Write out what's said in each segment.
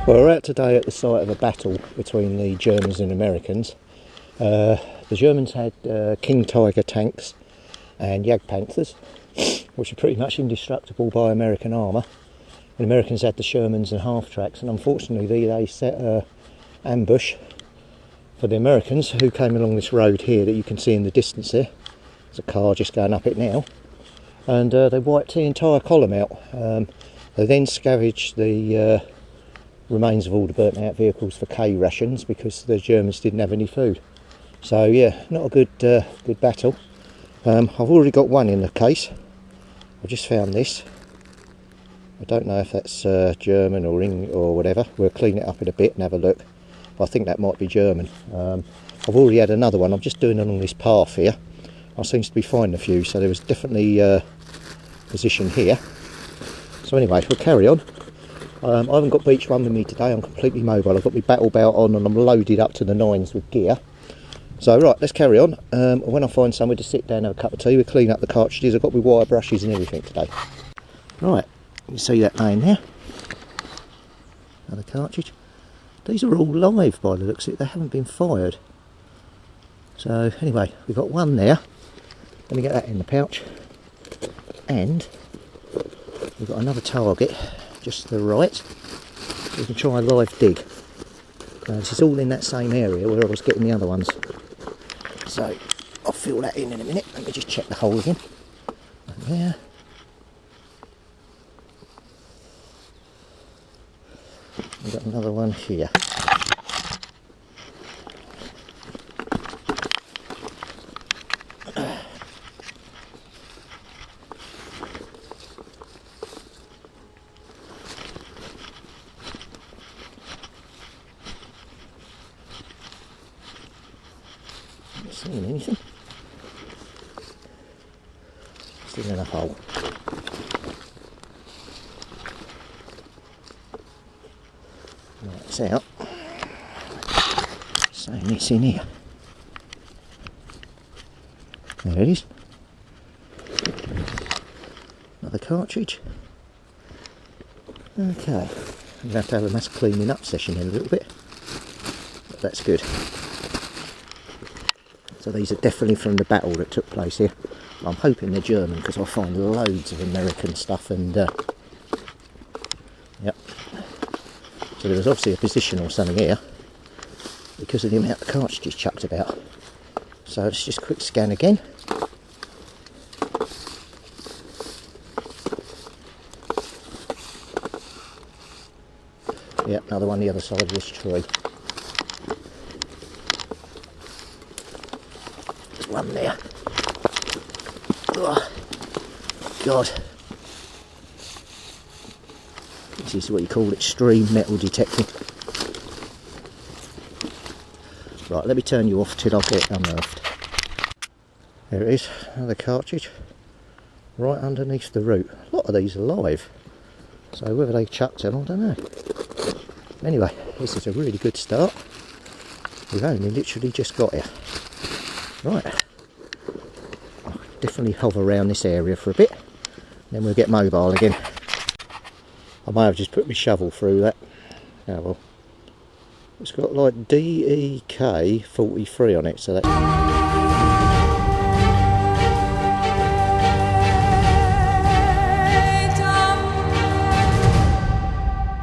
Well, we're out today at the site of a battle between the Germans and Americans. The Germans had King Tiger tanks and Jagdpanthers, which are pretty much indestructible by American armour. The Americans had the Shermans and half-tracks, and unfortunately they set an ambush for the Americans, who came along this road here that you can see in the distance there. There's a car just going up it now, and they wiped the entire column out. They then scavenged the remains of all the burnt out vehicles for K rations because the Germans didn't have any food. So yeah, not a good battle. I've already got one in the case. I've just found this. I don't know if that's German or English or whatever. We'll clean it up in a bit and have a look. But I think that might be German. I've already had another one. I'm just doing it along this path here. I seems to be finding a few, so there was definitely position here. So anyway, we'll carry on. I haven't got beach one with me today. I'm completely mobile. I've got my battle belt on and I'm loaded up to the nines with gear. So right, let's carry on. When I find somewhere to sit down and have a cup of tea, we'll clean up the cartridges. I've got my wire brushes and everything today. Right, you see that laying there? Another cartridge. These are all live by the looks of it. They haven't been fired. So anyway, we've got one there. Let me get that in the pouch. And we've got another target just to the right. We can try a live dig. This is all in that same area where I was getting the other ones. So I'll fill that in a minute. Let me just check the hole again. There. We've got another one here. Not seeing anything. Still in a hole. Right, it's out. Saying it's in here. There it is. Another cartridge. Okay, I'm going to have a mass cleaning up session in a little bit, but that's good. So these are definitely from the battle that took place here. I'm hoping they're German because I find loads of American stuff, and yep. So there was obviously a position or something here because of the amount of cartridges chucked about. So let's just quick scan again. Yep, another one the other side of this tree. There's one there. Oh, God. This is what you call extreme metal detecting. Right, let me turn you off till I get it unearthed. There it is, another cartridge. Right underneath the root. A lot of these are live. So whether they chucked them, I don't know. Anyway, this is a really good start. We've only literally just got here. Right. I'll definitely hover around this area for a bit. Then we'll get mobile again. I may have just put my shovel through that. Oh well. It's got like DEK 43 on it, so that...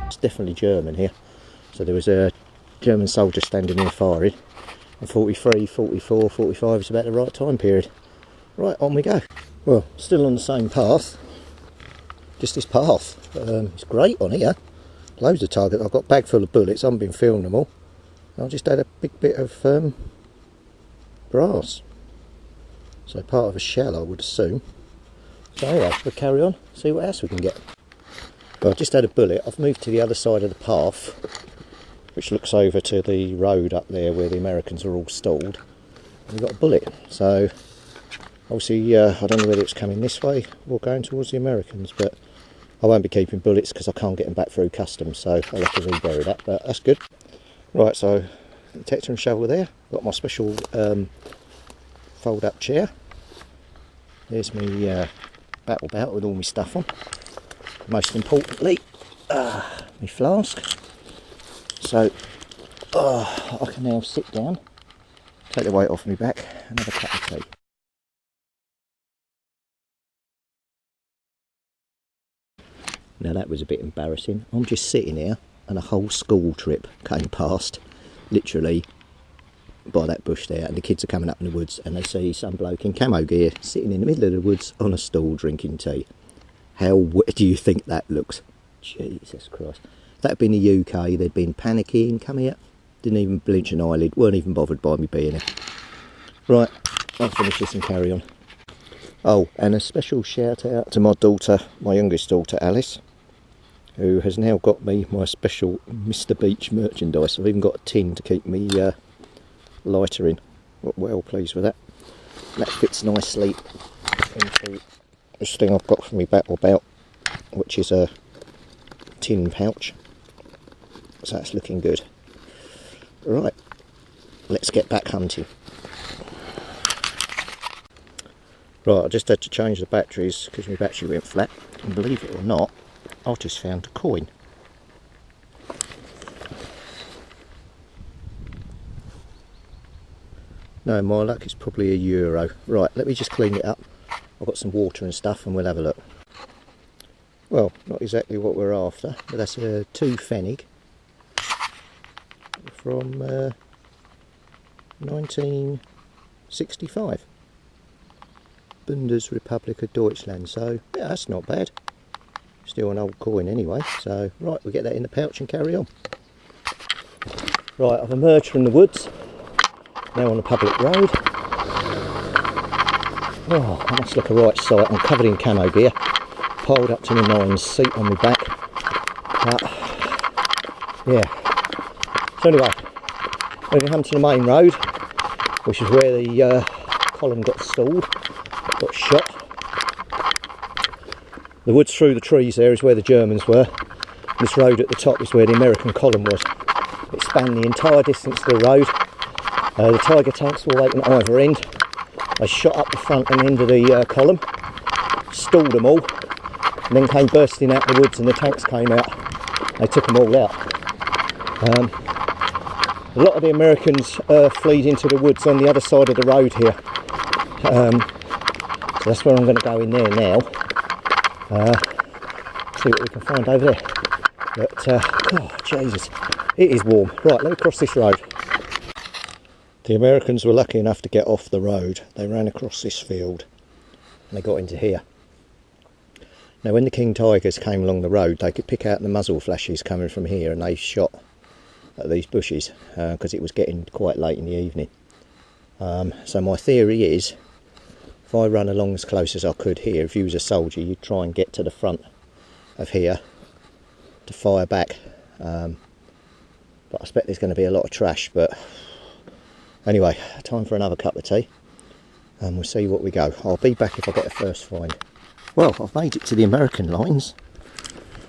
It's definitely German here. So there was a German soldier standing there firing. And 43, 44, 45 is about the right time period. Right, on we go. Well, still on the same path. Just this path. It's great on here. Loads of targets. I've got a bag full of bullets. I haven't been filming them all. I just had a big bit of brass. So part of a shell, I would assume. So anyway, we'll carry on. See what else we can get. Well, I just had a bullet. I've moved to the other side of the path, which looks over to the road up there where the Americans are all stalled. And we've got a bullet. So obviously, I don't know whether it's coming this way or going towards the Americans, but I won't be keeping bullets because I can't get them back through customs, so I'll have to rebury that, but that's good. Right, so detector and shovel there. Got my special fold-up chair. There's my battle belt with all my stuff on. Most importantly, my flask. So I can now sit down, take the weight off my back and have a cup of tea. Now that was a bit embarrassing. I'm just sitting here and a whole school trip came past, literally by that bush there, and the kids are coming up in the woods and they see some bloke in camo gear sitting in the middle of the woods on a stool drinking tea. How do you think that looks? Jesus Christ. If that had been the UK, they'd been panicking, come here, didn't even blinch an eyelid, weren't even bothered by me being here. Right, I'll finish this and carry on. Oh, and a special shout out to my daughter, my youngest daughter Alice, who has now got me my special Mr. Beach merchandise. I've even got a tin to keep me lighter in. Well pleased with that. That fits nicely into this thing I've got for my battle belt, which is a tin pouch. So that's looking good. Right, let's get back hunting. Right, I just had to change the batteries because my battery went flat, and believe it or not, I've just found a coin. No, my luck, it's probably €1. Right, let me just clean it up. I've got some water and stuff and we'll have a look. Well, not exactly what we're after, but that's a 2 Pfennig from 1965. Bundesrepublik of Deutschland, so yeah, that's not bad. Still an old coin anyway, so right, we'll get that in the pouch and carry on. Right, I've emerged from the woods, now on a public road. Oh, that must look a right sight. I'm covered in camo gear, piled up to my nines, seat on my back. But, yeah. So anyway, when we come to the main road, which is where the column got stalled, got shot. The woods through the trees there is where the Germans were. This road at the top is where the American column was. It spanned the entire distance of the road. The Tiger tanks were waiting at either end. They shot up the front and end of the column, stalled them all, and then came bursting out the woods and the tanks came out. They took them all out. A lot of the Americans fled into the woods on the other side of the road here. So that's where I'm going to go in there now. See what we can find over there. But, oh Jesus, it is warm. Right, let me cross this road. The Americans were lucky enough to get off the road. They ran across this field and they got into here. Now when the King Tigers came along the road, they could pick out the muzzle flashes coming from here, and they shot at these bushes because it was getting quite late in the evening. So my theory is, if I run along as close as I could here, if you was a soldier, you'd try and get to the front of here to fire back. But I expect there's going to be a lot of trash. But anyway, time for another cup of tea, and we'll see what we go. I'll be back if I get a first find. Well, I've made it to the American lines.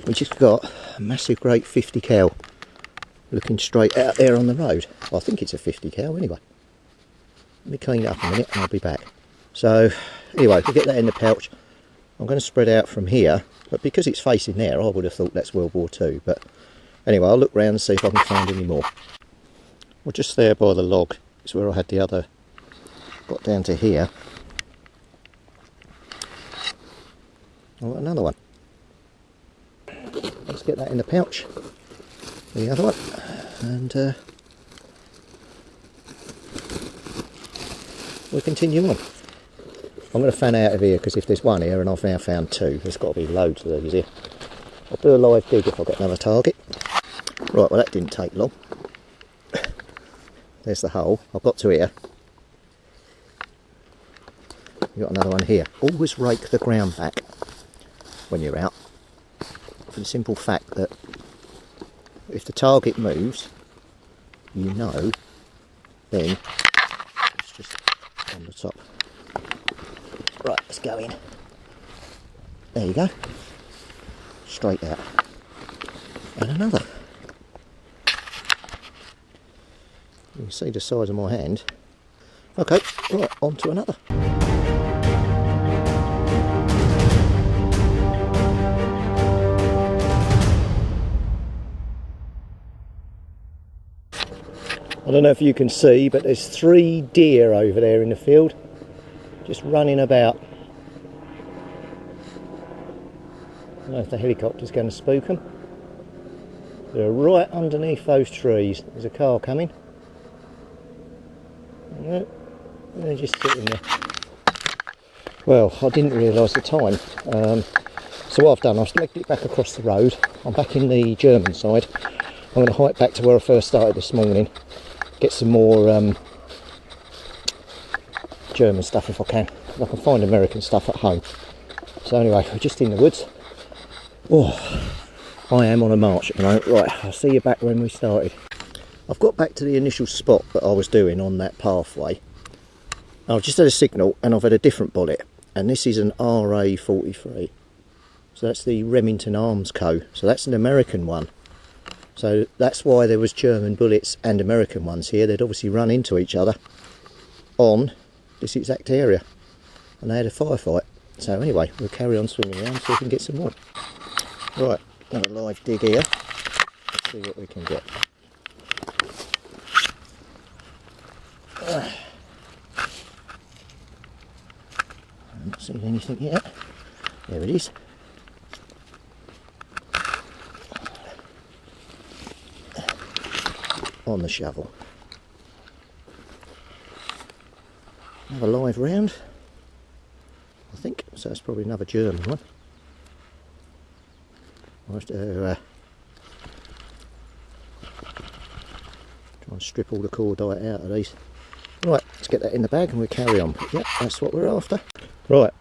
We just got a massive great 50 cal looking straight out there on the road. Well, I think it's a 50 cal anyway. Let me clean it up a minute and I'll be back. So anyway, we'll get that in the pouch. I'm going to spread out from here, but because it's facing there, I would have thought that's World War II. But anyway, I'll look round and see if I can find any more. Well, just there by the log is where I had the other. Got down to here. I've got another one. Let's get that in the pouch. The other one. And we'll continue on. I'm going to fan out of here because if there's one here and I've now found two, there's got to be loads of these here. I'll do a live dig if I get another target. Right, well that didn't take long. There's the hole. I've got to here. You've got another one here. Always rake the ground back when you're out, for the simple fact that if the target moves, you know, then it's just on the top. Right, let's go in. There you go. Straight out. And another. You can see the size of my hand. Okay, right, on to another. don't know if you can see, but there's 3 deer over there in the field, just running about. I don't know if the helicopter's going to spook them. They're right underneath those trees. There's a car coming. No, they're just sitting there. Well, I didn't realise the time. So what I've done, I've legged it back across the road. I'm back in the German side. I'm going to hike back to where I first started this morning. Get some more German stuff if I can. I can find American stuff at home. So anyway, we're just in the woods. Oh, I am on a march at the moment. Right, I'll see you back when we started. I've got back to the initial spot that I was doing on that pathway. I've just had a signal and I've had a different bullet. And this is an RA-43. So that's the Remington Arms Co. So that's an American one. So that's why there was German bullets and American ones here. They'd obviously run into each other on this exact area. And they had a firefight. So anyway, we'll carry on swimming around so we can get some more. Right, another live dig here. Let's see what we can get. I'm not seeing anything yet. There it is. On the shovel. Another live round, I think. So that's probably another German one. I'll have to try and strip all the cordite out of these. Right, let's get that in the bag and we'll carry on. Yep, that's what we're after. Right,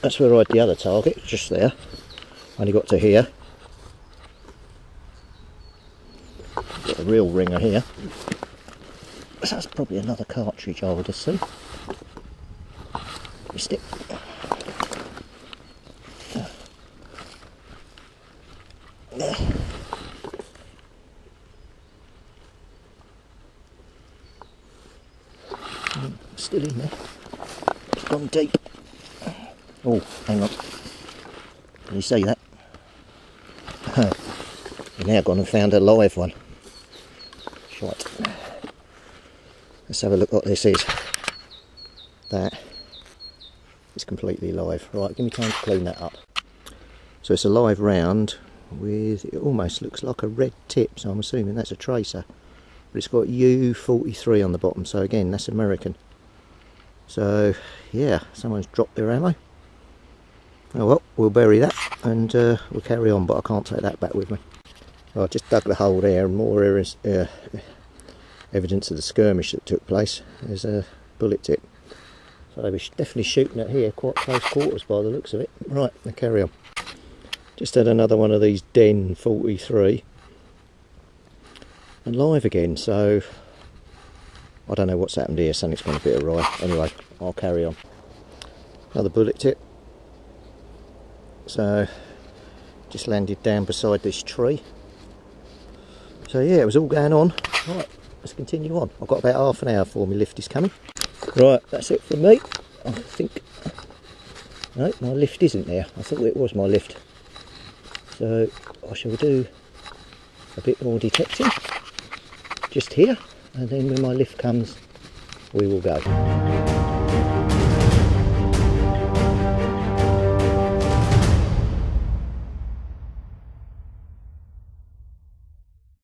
that's where I had the other target, just there. Only got to here. Got a real ringer here. So that's probably another cartridge, I would assume. Missed it. There. Still in there. It's gone deep. Oh, hang on. Can you see that? You've now gone and found a live one. Shite. Let's have a look what this is. That is completely live. Right, give me time to clean that up. So it's a live round with, it almost looks like a red tip, so I'm assuming that's a tracer. But it's got U-43 on the bottom, so again, that's American. So, yeah, someone's dropped their ammo. Oh well, we'll bury that and we'll carry on, but I can't take that back with me. Well, I just dug the hole there, and more evidence of the skirmish that took place. There's a bullet tip. So they were definitely shooting it here, quite close quarters by the looks of it. Right, now carry on. Just had another one of these Den 43. And live again, so I don't know what's happened here, something's gone a bit awry. Anyway, I'll carry on. Another bullet tip. So, just landed down beside this tree. So yeah, it was all going on. Right, let's continue on. I've got about half an hour before my lift is coming. Right, that's it from me. I think, no, my lift isn't there. I thought it was my lift. So I shall do a bit more detecting just here, and then when my lift comes we will go.